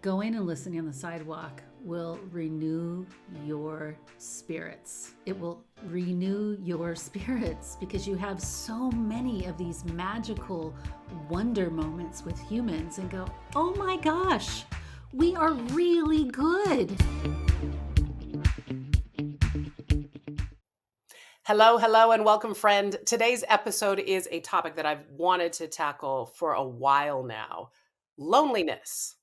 Going and listening on the sidewalk will renew your spirits. It will renew your spirits because you have so many of these magical wonder moments with humans and go, oh my gosh, we are really good. Hello, and welcome, friend. Today's episode is a topic that I've wanted to tackle for a while now. Loneliness.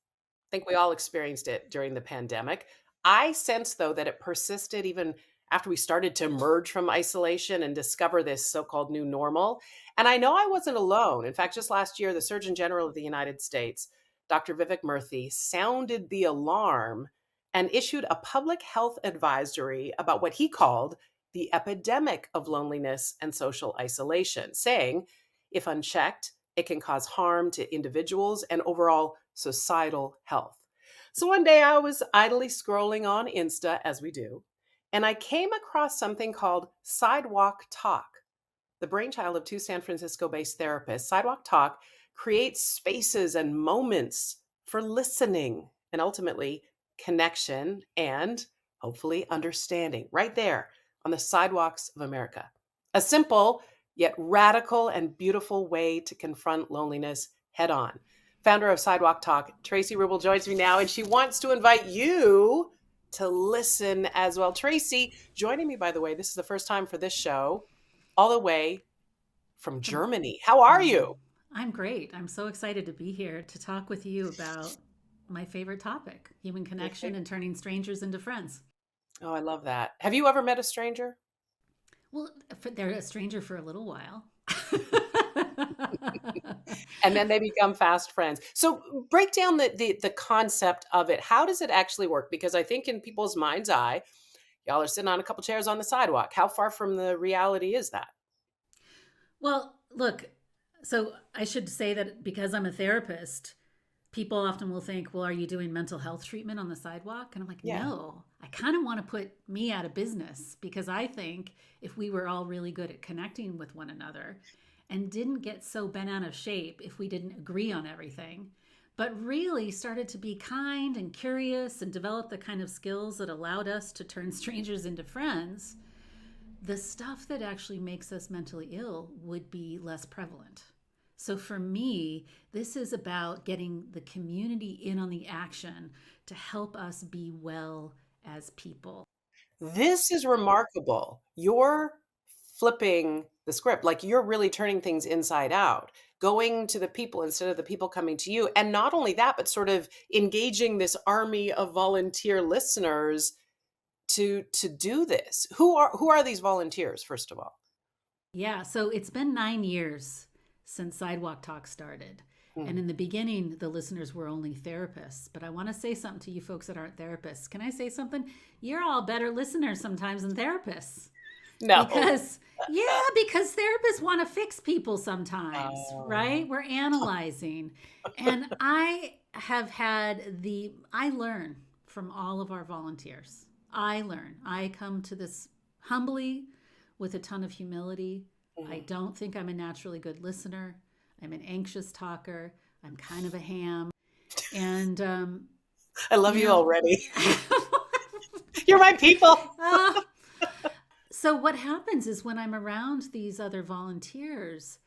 I think we all experienced it during the pandemic. I sense, though, that it persisted even after we started to emerge from isolation and discover this so-called new normal. And I know I wasn't alone. In fact, just last year, the Surgeon General of the United States, Dr. Vivek Murthy, sounded the alarm and issued a public health advisory about what he called the epidemic of loneliness and social isolation, saying, if unchecked, it can cause harm to individuals and overall societal health. So one day I was idly scrolling on Insta, as we do, and I came across something called Sidewalk Talk, the brainchild of two San Francisco-based therapists. Sidewalk Talk creates spaces and moments for listening and ultimately connection and hopefully understanding right there on the sidewalks of America. A simple yet radical and beautiful way to confront loneliness head on. Founder of Sidewalk Talk, Traci Ruble joins me now, and she wants to invite you to listen as well. Traci, joining me, by the way, this is the first time for this show, all the way from Germany. How are you? I'm great. I'm so excited to be here to talk with you about my favorite topic, human connection and turning strangers into friends. Oh, I love that. Have you ever met a stranger? Well, they're a stranger for a little while. And then they become fast friends. So break down the concept of it. How does it actually work? Because I think in people's mind's eye, y'all are sitting on a couple chairs on the sidewalk. How far from the reality is that? Well, look, so I should say that because I'm a therapist, people often will think, well, are you doing mental health treatment on the sidewalk? And I'm like, Yeah. no, I kind of want to put me out of business because I think if we were all really good at connecting with one another and didn't get so bent out of shape if we didn't agree on everything, but really started to be kind and curious and develop the kind of skills that allowed us to turn strangers into friends, the stuff that actually makes us mentally ill would be less prevalent. So for me, this is about getting the community in on the action to help us be well as people. This is remarkable. You're flipping the script, like you're really turning things inside out, going to the people instead of the people coming to you. And not only that, but sort of engaging this army of volunteer listeners to do this. Who are these volunteers, first of all? Yeah, so it's been 9 years since Sidewalk Talk started. And in the beginning, the listeners were only therapists. But I want to say something to you folks that aren't therapists. Can I say something? You're all better listeners sometimes than therapists. No. Because therapists want to fix people sometimes, right? We're analyzing. And I learn from all of our volunteers. I come to this humbly with a ton of humility. I don't think I'm a naturally good listener. I'm an anxious talker. I'm kind of a ham. And I love you already. You're my people. So what happens is when I'm around these other volunteers,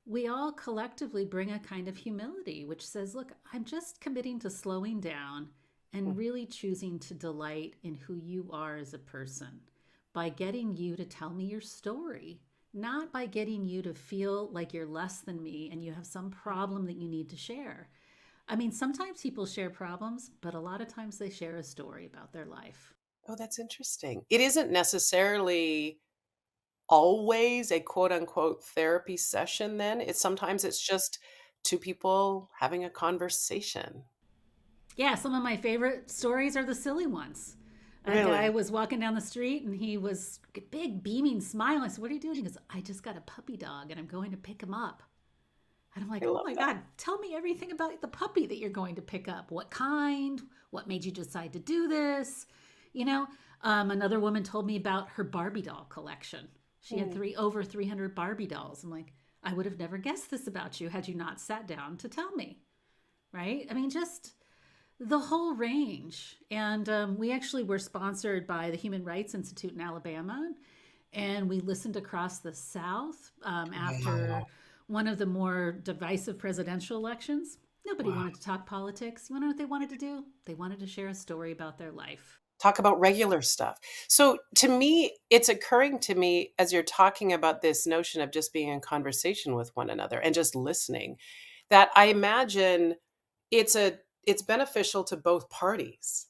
we all collectively bring a kind of humility, which says, look, I'm just committing to slowing down and really choosing to delight in who you are as a person by getting you to tell me your story, not by getting you to feel like you're less than me and you have some problem that you need to share. I mean, sometimes people share problems, but a lot of times they share a story about their life. Oh, that's interesting. It isn't necessarily always a quote unquote therapy session then. Sometimes it's just two people having a conversation. Yeah, some of my favorite stories are the silly ones. A Really? guy was walking down the street and he was big, beaming smile. I said, what are you doing? He goes, I just got a puppy dog and I'm going to pick him up. And I'm like, I oh love my that. God, tell me everything about the puppy that you're going to pick up. What kind? What made you decide to do this? You know, another woman told me about her Barbie doll collection. She had over 300 Barbie dolls. I'm like, I would have never guessed this about you had you not sat down to tell me. Right? I mean, just The whole range. And we actually were sponsored by the Human Rights Institute in Alabama. And we listened across the South Wow. after one of the more divisive presidential elections. Nobody Wow. wanted to talk politics. You want to know what they wanted to do? They wanted to share a story about their life. Talk about regular stuff. So to me, it's occurring to me as you're talking about this notion of just being in conversation with one another and just listening, that I imagine it's a it's beneficial to both parties.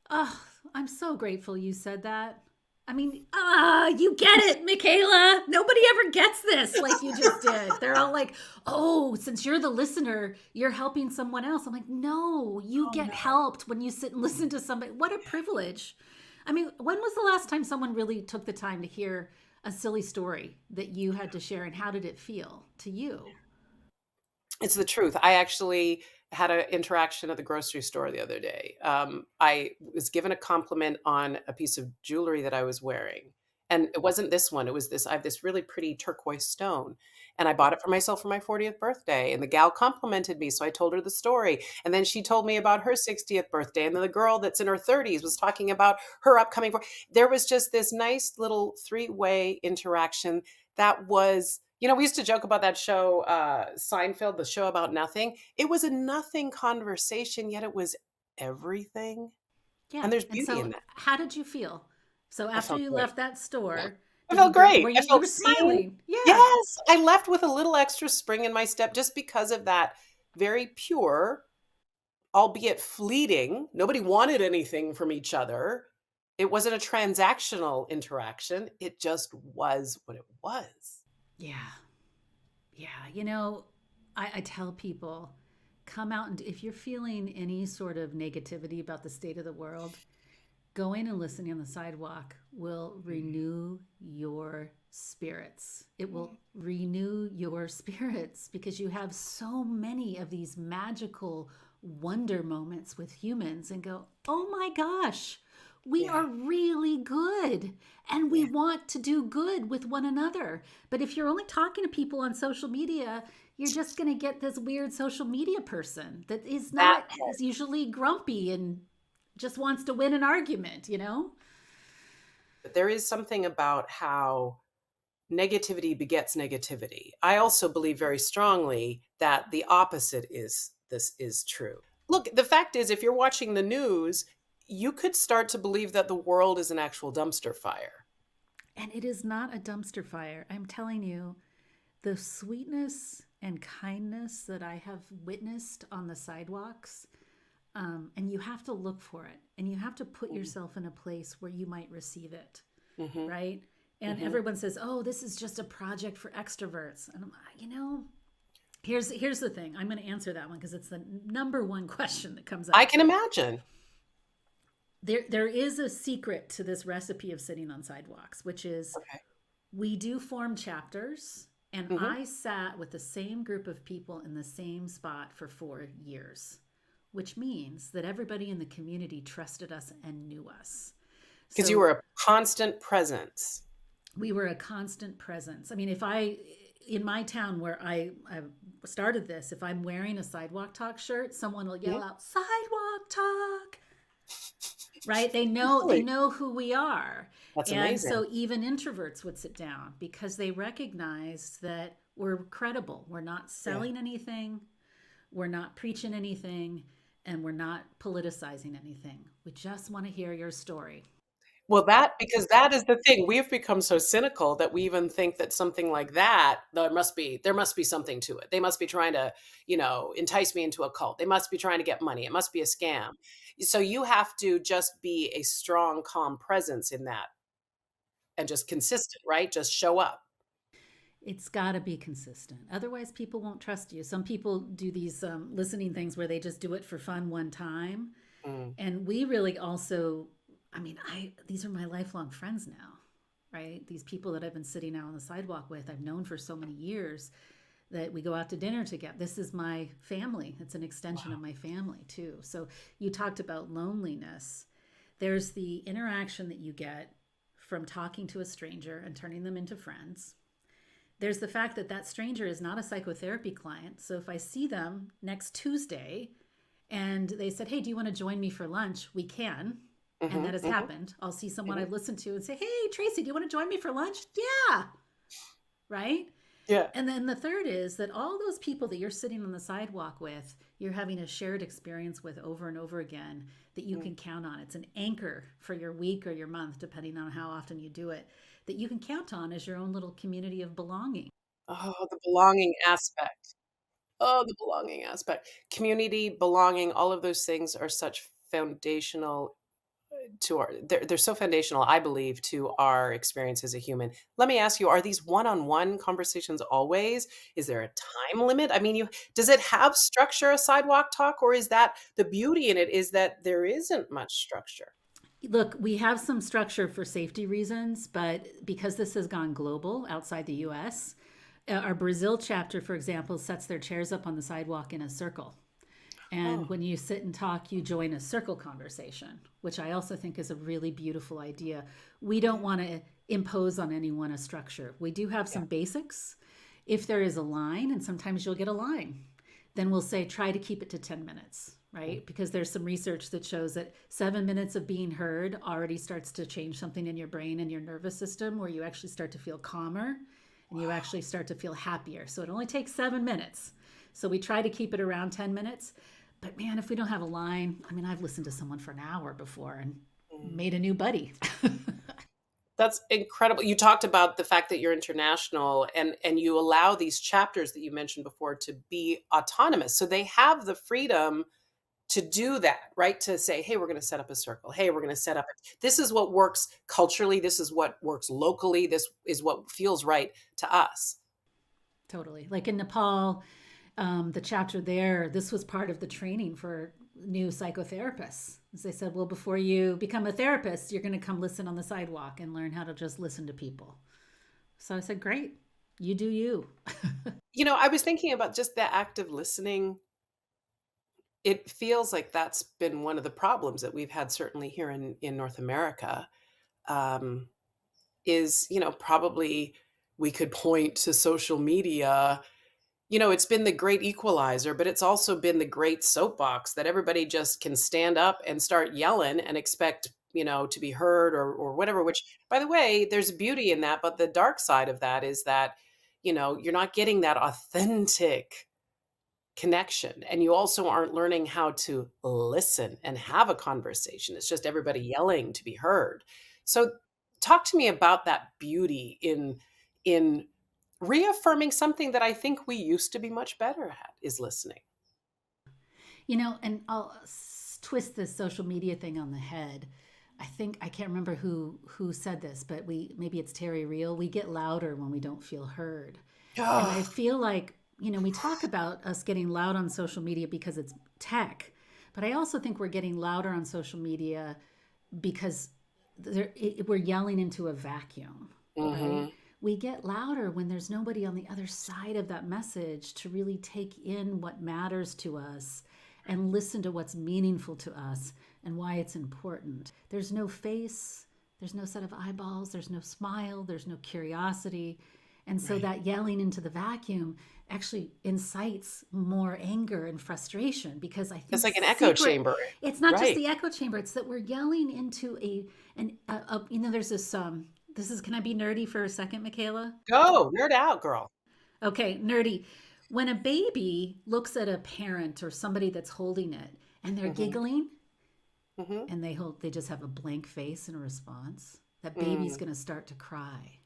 Oh, I'm so grateful you said that. I mean, you get it, Michaela. Nobody ever gets this like you just did. They're all like, oh, since you're the listener, you're helping someone else. I'm like, no, you Oh, get no. helped when you sit and listen to somebody. What a privilege. I mean, when was the last time someone really took the time to hear a silly story that you had to share, and how did it feel to you? It's the truth. I actually had an interaction at the grocery store the other day. I was given a compliment on a piece of jewelry that I was wearing. And it wasn't this one. It was this, I have this really pretty turquoise stone. And I bought it for myself for my 40th birthday. And the gal complimented me. So I told her the story. And then she told me about her 60th birthday. And then the girl that's in her 30s was talking about her upcoming. There was just this nice little three-way interaction that was, we used to joke about that show, Seinfeld, the show about nothing. It was a nothing conversation, yet it was everything. Yeah. And there's And beauty in so, that. how did you feel? So, I after felt you great. left that Yeah. store, I did you felt go? great. Were I you felt were seen. smiling? Yeah. Yes. I left with a little extra spring in my step just because of that very pure, albeit fleeting. Nobody wanted anything from each other. It wasn't a transactional interaction. It just was what it was. Yeah. Yeah. I tell people, come out, and if you're feeling any sort of negativity about the state of the world, going and listening on the sidewalk will renew your spirits. It will renew your spirits because you have so many of these magical wonder moments with humans and go, oh my gosh, we Yeah. are really good and we Yeah. want to do good with one another. But if you're only talking to people on social media, you're just going to get this weird social media person that is That not, is usually grumpy and just wants to win an argument. But there is something about how negativity begets negativity. I also believe very strongly that the opposite is true. Look, the fact is, if you're watching the news, you could start to believe that the world is an actual dumpster fire. And it is not a dumpster fire. I'm telling you, the sweetness and kindness that I have witnessed on the sidewalks, and you have to look for it and you have to put Mhm, yourself in a place where you might receive it, mhm, right? And mhm. everyone says, oh, this is just a project for extroverts. And I'm like, here's the thing. I'm going to answer that one because it's the number one question that comes I up. can imagine. There is a secret to this recipe of sitting on sidewalks, which is Okay. we do form chapters, and Mhm. I sat with the same group of people in the same spot for 4 years, which means that everybody in the community trusted us and knew us. Because you So were a constant presence. we were a constant presence. I mean, if I, in my town where I started this, if I'm wearing a Sidewalk Talk shirt, someone will Mhm. yell out, Sidewalk Talk, right? They Really? know who we are. That's And amazing. so even introverts would sit down because they recognized that we're credible. We're not Yeah. selling anything, we're not preaching anything, and we're not politicizing anything. We just want to hear your story. Well, because that is the thing. We've become so cynical that we even think that something like that, there must be something to it. They must be trying to, entice me into a cult. They must be trying to get money. It must be a scam. So you have to just be a strong, calm presence in that and just consistent, right? Just show up. It's got to be consistent. Otherwise, people won't trust you. Some people do these listening things where they just do it for fun one time. Mm, And we really also, I mean, these are my lifelong friends now, right? These people that I've been sitting out on the sidewalk with, I've known for so many years that we go out to dinner together. This is my family. It's an extension of wow. my family too. So you talked about loneliness. There's the interaction that you get from talking to a stranger and turning them into friends. There's the fact that that stranger is not a psychotherapy client. So if I see them next Tuesday And they said, hey, do you want to join me for lunch? We can. And that Mhm, has mhm, happened. I'll see someone mhm. I've listened to and say, hey, Traci, do you want to join me for lunch? Yeah. Right. Yeah. And then the third is that all those people that you're sitting on the sidewalk with, you're having a shared experience with over and over again that you Mm. can count on. It's an anchor for your week or your month, depending on how often you do it, that you can count on as your own little community of belonging. Oh, the belonging aspect. Oh, the belonging aspect. Community, belonging, all of those things are such foundational to our they're so foundational, I believe, to our experience as a human. Let me ask you, are these one-on-one conversations always? Is there a time limit? I mean, you does it have structure, a sidewalk talk, or is that the beauty in it is that there isn't much structure? Look, we have some structure for safety reasons, but because this has gone global outside the US, our Brazil chapter, for example, sets their chairs up on the sidewalk in a circle. And Oh, when you sit and talk, you join a circle conversation, which I also think is a really beautiful idea. We don't yeah, want to impose on anyone a structure. We do have yeah. some basics. If there is a line, and sometimes you'll get a line, then we'll say try to keep it to 10 minutes, Mm. right? Because there's some research that shows that 7 minutes of being heard already starts to change something in your brain and your nervous system where you actually start to feel calmer and you Wow. actually start to feel happier. So it only takes 7 minutes. So we try to keep it around 10 minutes. But man, if we don't have a line, I mean, I've listened to someone for an hour before and Mm. made a new buddy. That's incredible. You talked about the fact that you're international and you allow these chapters that you mentioned before to be autonomous. So they have the freedom to do that, right? To say, "Hey, we're gonna set up a circle. Hey, we're gonna set up this is what works culturally, this is what works locally, this is what feels right to us." Totally. Like in Nepal, the chapter there, this was part of the training for new psychotherapists. As they said, well, before you become a therapist, you're going to come listen on the sidewalk and learn how to just listen to people. So I said, great, you do you. You know, I was thinking about just the act of listening. It feels like that's been one of the problems that we've had certainly here in North America, um, is, probably we could point to social media. It's been the great equalizer, but it's also been the great soapbox that everybody just can stand up and start yelling and expect, to be heard or whatever, which by the way, there's beauty in that, but the dark side of that is that, you're not getting that authentic connection and you also aren't learning how to listen and have a conversation. It's just everybody yelling to be heard. So talk to me about that beauty in reaffirming something that I think we used to be much better at is listening. And I'll twist this social media thing on the head. I think I can't remember who said this, but we maybe it's Terry Real. We get louder when we don't feel heard. And I Oh, feel like, we talk about us getting loud on social media because it's tech, but I also think we're getting louder on social media because we're yelling into a vacuum, right? mhm, We get louder when there's nobody on the other side of that message to really take in what matters to us and listen to what's meaningful to us and why it's important. There's no face, there's no set of eyeballs, there's no smile, there's no curiosity. And so right. that yelling into the vacuum actually incites more anger and frustration because I It's think like an echo secret chamber. it's not just Right. the echo chamber, it's that we're yelling into there's this is can I be nerdy for a second, Michaela? Go, nerd out, girl. Okay, nerdy. When a baby looks at a parent or somebody that's holding it and they're Mhm, giggling mhm, and they just have a blank face in response, that baby's mm, going to start to cry.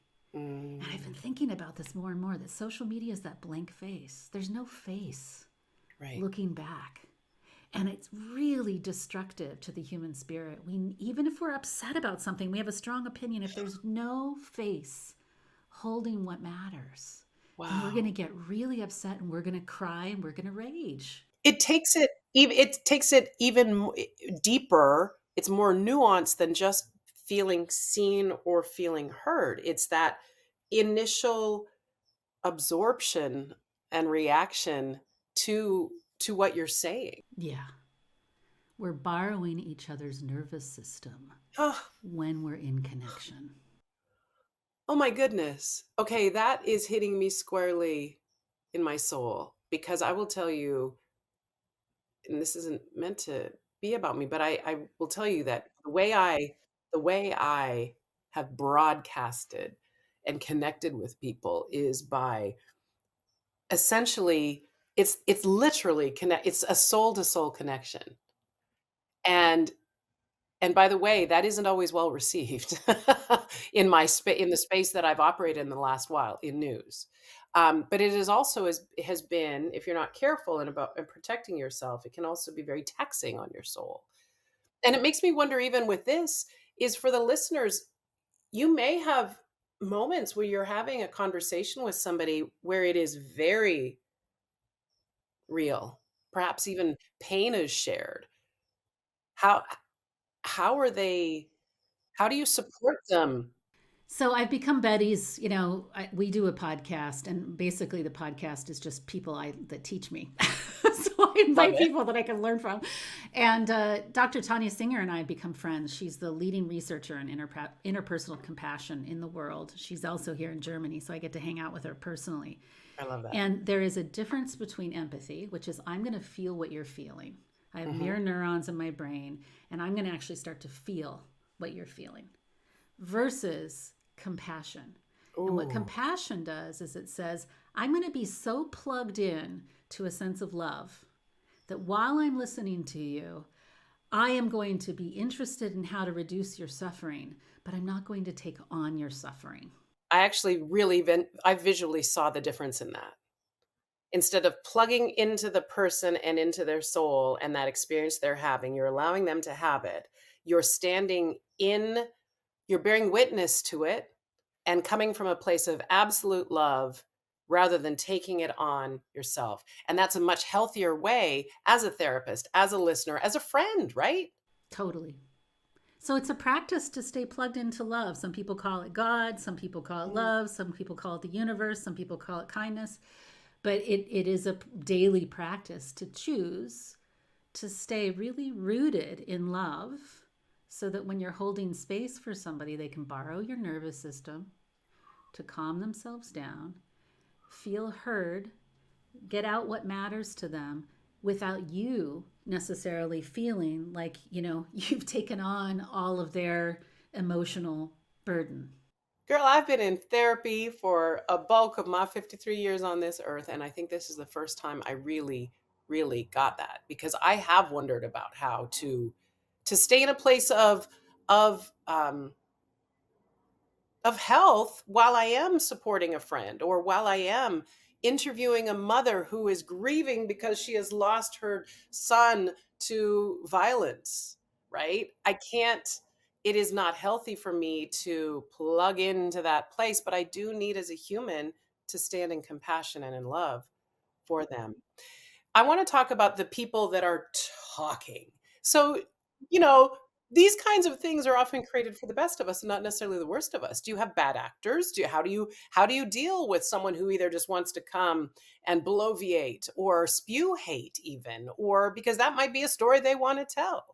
And I've been mm, thinking about this more and more that social media is that blank face. There's no face right. looking back. And it's really destructive to the human spirit. We even if we're upset about something, we have a strong opinion. If there's no face holding what matters, then we're going Wow. to get really upset and we're going to cry and we're going to rage. It takes it even deeper. It's more nuanced than just feeling seen or feeling heard. It's that initial absorption and reaction to what you're saying. Yeah, we're borrowing each other's nervous system Oh, when we're in connection. oh my goodness. Okay, that is hitting me squarely in my soul because I will tell you and this isn't meant to be about me, but I will tell you that the way I have broadcasted and connected with people is by essentially it's literally it's a soul to soul connection. And and by the way, that isn't always well received in the space that I've operated in the last while in news. But it is also it has been, if you're not careful and protecting yourself, it can also be very taxing on your soul. And it makes me wonder, even with this, is for the listeners, you may have moments where you're having a conversation with somebody where it is very real. Perhaps even pain is shared. How how are they how do you support them? So I've become Betty's, we do a podcast, and basically the podcast is just people that teach me. So I Love invite it. people that I can learn from. And Dr. Tanya Singer and I have become friends. She's the leading researcher in interpersonal compassion in the world. She's also here in Germany, so I get to hang out with her personally. I love that. And there is a difference between empathy, which is I'm going to feel what you're feeling. I have Mhm. mirror neurons in my brain, and I'm going to actually start to feel what you're feeling, versus compassion. And what Ooh. compassion does is it says, I'm going to be so plugged in to a sense of love that while I'm listening to you, I am going to be interested in how to reduce your suffering, but I'm not going to take on your suffering. I actually I visually saw the difference in that. Instead of plugging into the person and into their soul and that experience they're having, you're allowing them to have it. You're standing in, you're bearing witness to it and coming from a place of absolute love rather than taking it on yourself. And that's a much healthier way as a therapist, as a listener, as a friend, right? Totally. So it's a practice to stay plugged into love. Some people call it God, some people call it Mm. love, some people call it the universe, some people call it kindness. But it is a daily practice to choose to stay really rooted in love so that when you're holding space for somebody, they can borrow your nervous system to calm themselves down, feel heard, get out what matters to them without you necessarily feeling like, you've taken on all of their emotional burden. Girl, I've been in therapy for a bulk of my 53 years on this earth, and I think this is the first time I really, really got that because I have wondered about how to stay in a place of health while I am supporting a friend or while I am interviewing a mother who is grieving because she has lost her son to violence, right? I can't, it is not healthy for me to plug into that place, but I do need as a human to stand in compassion and in love for them. I want to talk about the people that are talking. So, you know, these kinds of things are often created for the best of us and not necessarily the worst of us. Do you have bad actors? How do you deal with someone who either just wants to come and bloviate or spew hate even, or because that might be a story they want to tell?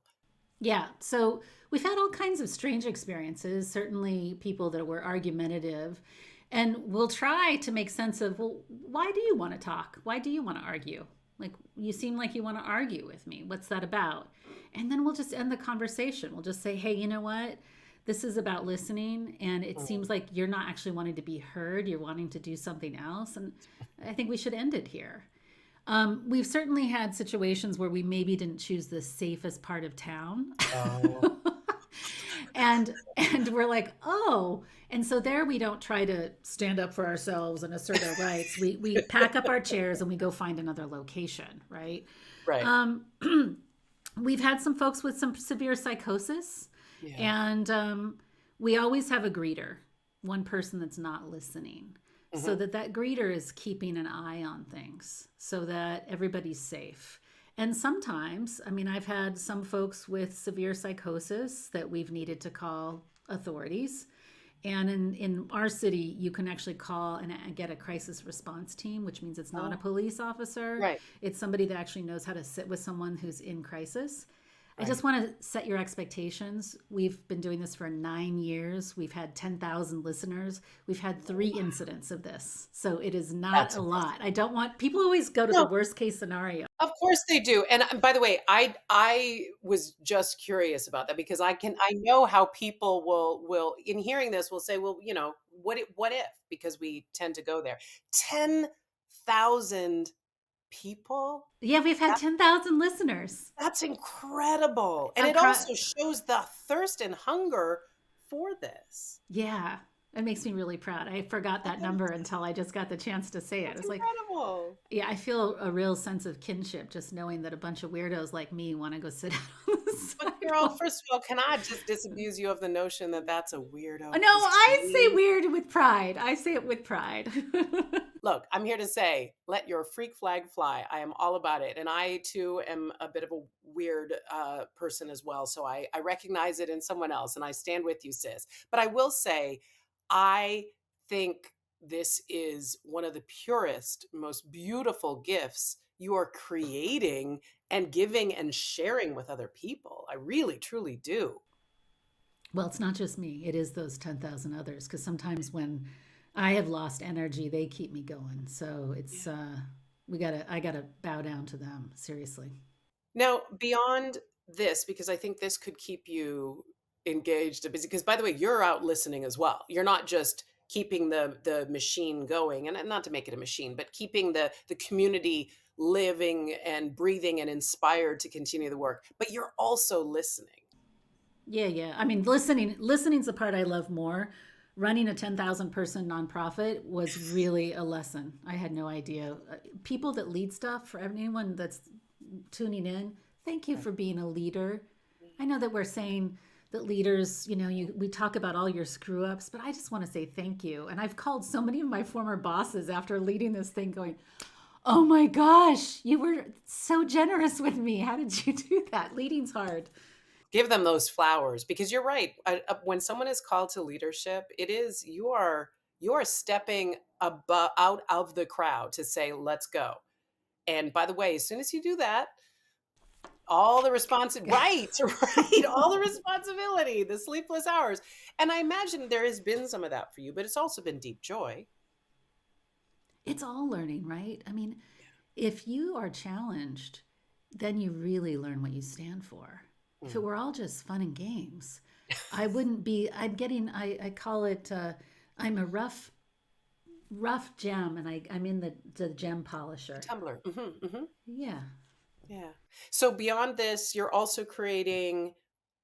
Yeah. So we've had all kinds of strange experiences, certainly people that were argumentative. And we'll try to make sense of, well, why do you want to talk? Why do you want to argue? Like, you seem like you want to argue with me. What's that about? And then we'll just end the conversation. We'll just say, hey, you know what? This is about listening. And it Mm. seems like you're not actually wanting to be heard. You're wanting to do something else. And I think we should end it here. We've certainly had situations where we maybe didn't choose the safest part of town. Oh, And we're like, oh. And so there we don't try to stand up for ourselves and assert our rights. We pack up our chairs and we go find another location, right? right. Um, we've had some folks with some severe psychosis, Yeah. and we always have a greeter, one person that's not listening, so Hmm. that greeter is keeping an eye on things so that everybody's safe. And sometimes, I mean, I've had some folks with severe psychosis that we've needed to call authorities. And in our city, you can actually call and get a crisis response team, which means it's not a Oh, police officer. right. It's somebody that actually knows how to sit with someone who's in crisis. I just want to set your expectations. We've been doing this for 9 years. We've had 10,000 listeners. We've had 3 incidents of this. So it is not That's a impressive. lot. I don't want people always go to the No, worst case scenario. of course they do. And by the way, I was just curious about that because I know how people will in hearing this will say, well, what if? Because we tend to go there. 10,000 people? Yeah, we've had 10,000 listeners. That's incredible. And it Across, also shows the thirst and hunger for this. yeah, it makes me really proud. I forgot that number until I just got the chance to say it. That's It's like, incredible. yeah, I feel a real sense of kinship just knowing that a bunch of weirdos like me want to go sit out on the But girl, sidewalk. first of all, can I just disabuse you of the notion that that's a weirdo? No, 'Cause I to say me, weird with pride. I say it with pride. look, I'm here to say, let your freak flag fly. I am all about it. And I too am a bit of a weird person as well. So I recognize it in someone else and I stand with you, sis. But I will say, I think this is one of the purest, most beautiful gifts you are creating and giving and sharing with other people. I really, truly do. Well, it's not just me. It is those 10,000 others because sometimes when I have lost energy, they keep me going. So it's I got to bow down to them, seriously. Now, beyond this, because I think this could keep you engaged and busy, because by the way, you're out listening as well. You're not just keeping the machine going, and not to make it a machine, but keeping the community living and breathing and inspired to continue the work. But you're also listening. Yeah, yeah. I mean, listening's the part I love more. Running a 10,000 person nonprofit was really a lesson. I had no idea. People that lead stuff, for anyone that's tuning in, thank you for being a leader. I know that we're saying that leaders, we talk about all your screw ups, but I just want to say thank you. And I've called so many of my former bosses after leading this thing going, oh my gosh, you were so generous with me. How did you do that? Leading's hard. Give them those flowers because you're right. When someone is called to leadership, it is you are stepping above out of the crowd to say, let's go. And by the way, as soon as you do that, all the right, right, all the responsibility, the sleepless hours. And I imagine there has been some of that for you, but it's also been deep joy. It's all learning, right? I mean, if you are challenged, then you really learn what you stand for. If it Mm. were all just fun and games, I wouldn't be. I call it. I'm a rough gem, and I'm in the gem polisher. Tumblr. Yeah, Yeah. So beyond this, you're also creating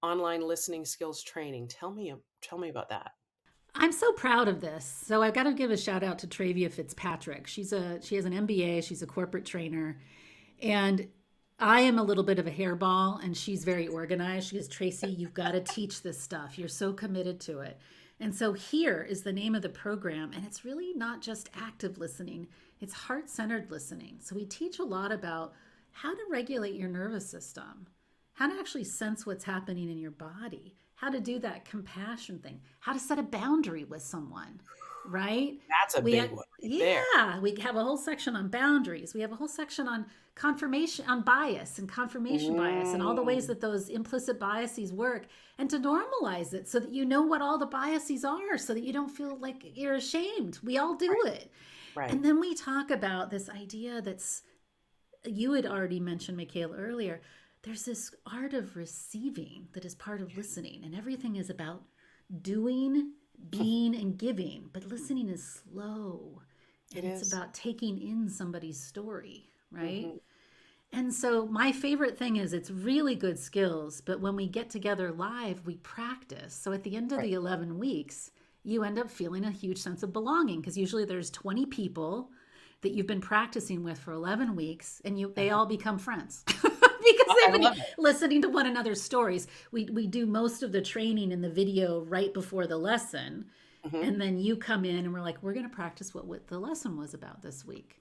online listening skills training. Tell me about that. I'm so proud of this. So I've got to give a shout out to Travia Fitzpatrick. She has an MBA. She's a corporate trainer, and I am a little bit of a hairball, and she's very organized. She goes, Traci, you've got to teach this stuff. You're so committed to it. And so here is the name of the program, and it's really not just active listening, it's heart centered listening. So we teach a lot about how to regulate your nervous system, how to actually sense what's happening in your body, how to do that compassion thing, how to set a boundary with someone, right? That's a We big have, one right there. yeah, we have a whole section on boundaries. We have a whole section on confirmation, on bias and confirmation bias, and all the ways Mm, that those implicit biases work, and to normalize it so that you know what all the biases are, so that you don't feel like you're ashamed. We all do right, it. right. And then we talk about this idea that's, you had already mentioned, Michaela, earlier. There's this art of receiving that is part of listening, and everything is about doing, being, and giving. But listening is slow, It and it's is. about taking in somebody's story, right? Mhm. And so my favorite thing is it's really good skills, but when we get together live, we practice. So at the end of Right. the 11 weeks, you end up feeling a huge sense of belonging because usually there's 20 people that you've been practicing with for 11 weeks and they Uh-huh. all become friends because I they've been love it. listening to one another's stories. We do most of the training in the video right before the lesson. Mhm. And then you come in and we're like, we're going to practice what the lesson was about this week.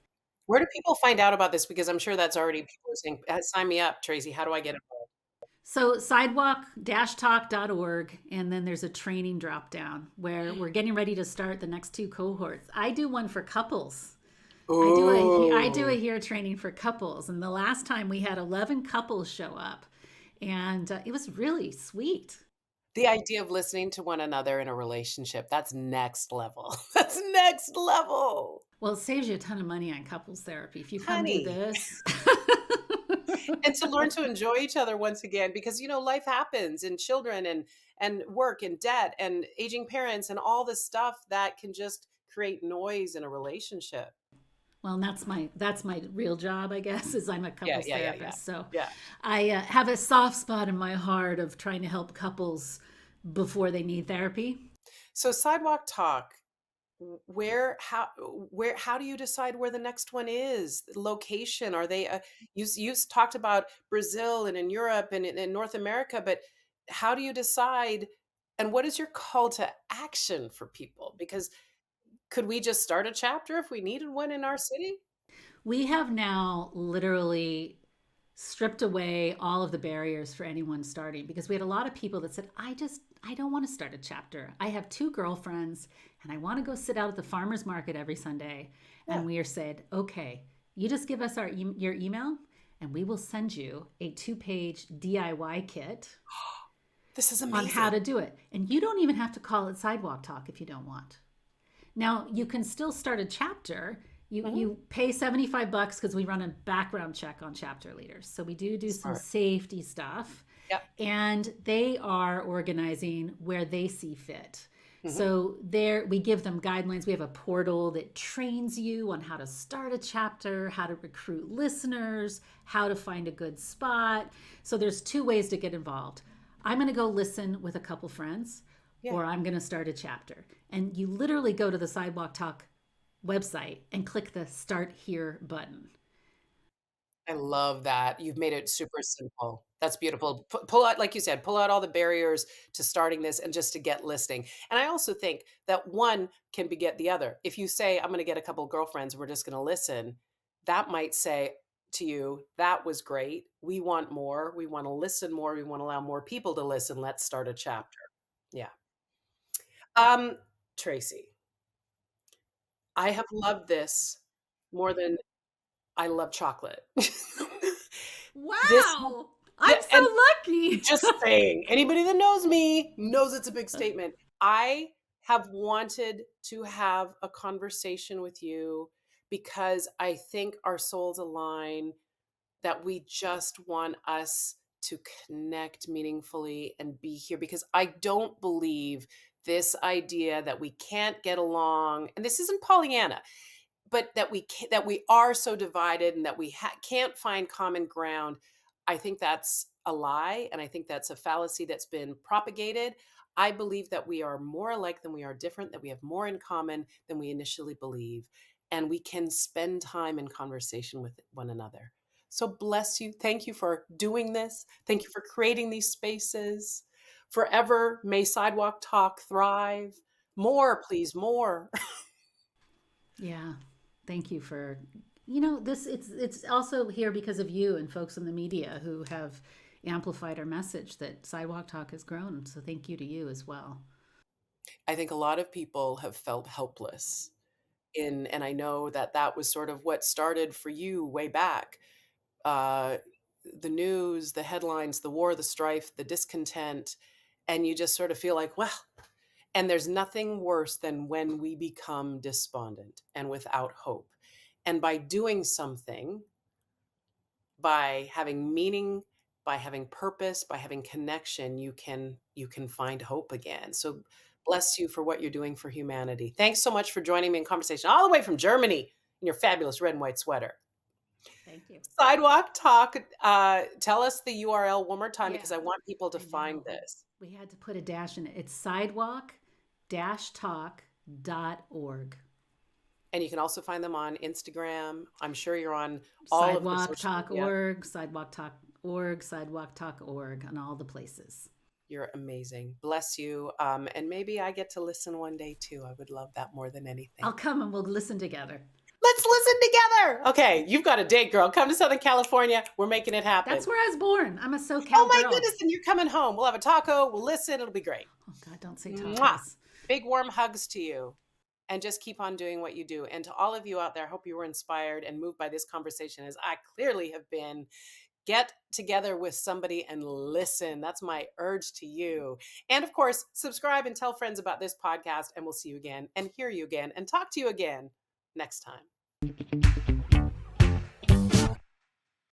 Where do people find out about this? Because I'm sure that's already people are saying, sign me up, Tracy. How do I get involved? So sidewalk-talk.org, and then there's a training drop down where we're getting ready to start the next 2 cohorts. I do one for couples. I do a Oh, hair training for couples, and the last time we had 11 couples show up, And it was really sweet. The idea of listening to one another in a relationship, that's next level. That's next level. Well, it saves you a ton of money on couples therapy if you come do Honey. this. And to learn to enjoy each other once again because, life happens and children and work and debt and aging parents and all this stuff that can just create noise in a relationship. Well, and that's my real job, I guess, is I'm a Yeah, couples yeah, yeah, yeah. therapist. So Yeah. I have a soft spot in my heart of trying to help couples before they need therapy. So Sidewalk Talk, how do you decide where the next one is? Location? Are they you talked about Brazil and in Europe and in North America, but how do you decide and what is your call to action for people? Because could we just start a chapter if we needed one in our city? We have now literally stripped away all of the barriers for anyone starting because we had a lot of people that said, I don't want to start a chapter. I have two girlfriends and I want to go sit out at the farmer's market every Sunday. Yeah. And we are said, okay, you just give us your email and we will send you a 2-page DIY kit This is on how amazing. to do it. And you don't even have to call it Sidewalk Talk if you don't want. Now, you can still start a chapter. You Mhm. you pay $75 because we run a background check on chapter leaders. So we do some Smart. safety stuff, Yep. and they are organizing where they see fit. Mhm. So there we give them guidelines. We have a portal that trains you on how to start a chapter, how to recruit listeners, how to find a good spot. So there's two ways to get involved. I'm going to go listen with a couple friends, Yeah. or I'm going to start a chapter. And you literally go to the Sidewalk Talk website and click the Start Here button. I love that. You've made it super simple. That's beautiful. Pull out, like you said, pull out all the barriers to starting this and just to get listening. And I also think that one can beget the other. If you say, I'm going to get a couple of girlfriends, we're just going to listen, that might say to you, that was great. We want more. We want to listen more. We want to allow more people to listen. Let's start a chapter. Yeah. Um, Tracy, I have loved this more than I love chocolate. This Wow! the I'm so and lucky. just saying, anybody that knows me knows it's a big statement. I have wanted to have a conversation with you because I think our souls align, that we just want us to connect meaningfully and be here because I don't believe this idea that we can't get along, and this isn't Pollyanna, but that we are so divided and that we can't find common ground. I think that's a lie, and I think that's a fallacy that's been propagated. I believe that we are more alike than we are different, that we have more in common than we initially believe, and we can spend time in conversation with one another. So bless you. Thank you for doing this. Thank you for creating these spaces. Forever may Sidewalk Talk thrive. More, please, more. Yeah. Thank you for this it's also here because of you and folks in the media who have amplified our message that Sidewalk Talk has grown. So thank you to you as well. I think a lot of people have felt helpless and I know that that was sort of what started for you way back. Uh, the news, the headlines, the war, the strife, the discontent, and you just sort of feel like, well, and there's nothing worse than when we become despondent and without hope. And by doing something, by having meaning, by having purpose, by having connection, you can find hope again. So bless you for what you're doing for humanity. Thanks so much for joining me in conversation all the way from Germany in your fabulous red and white sweater. Thank you. Sidewalk Talk, tell us the URL one more time because Yeah, I want people to I find know. this. We had to put a dash in it. It's sidewalk-talk.org. And you can also find them on Instagram. I'm sure you're on all of the Sidewalk social Talk media. org, Sidewalk Talk org, Sidewalk Talk org, on all the places. You're amazing. Bless you. And maybe I get to listen one day too. I would love that more than anything. I'll come and we'll listen together. Let's listen together. Okay, you've got a date, girl. Come to Southern California. We're making it happen. That's where I was born. I'm a Oh SoCal my girl. goodness, and you're coming home. We'll have a taco. We'll listen. It'll be great. Oh God, don't say Mwah. tacos. Big warm hugs to you. And just keep on doing what you do. And to all of you out there, I hope you were inspired and moved by this conversation as I clearly have been. Get together with somebody and listen. That's my urge to you. And of course, subscribe and tell friends about this podcast, and we'll see you again and hear you again and talk to you again next time.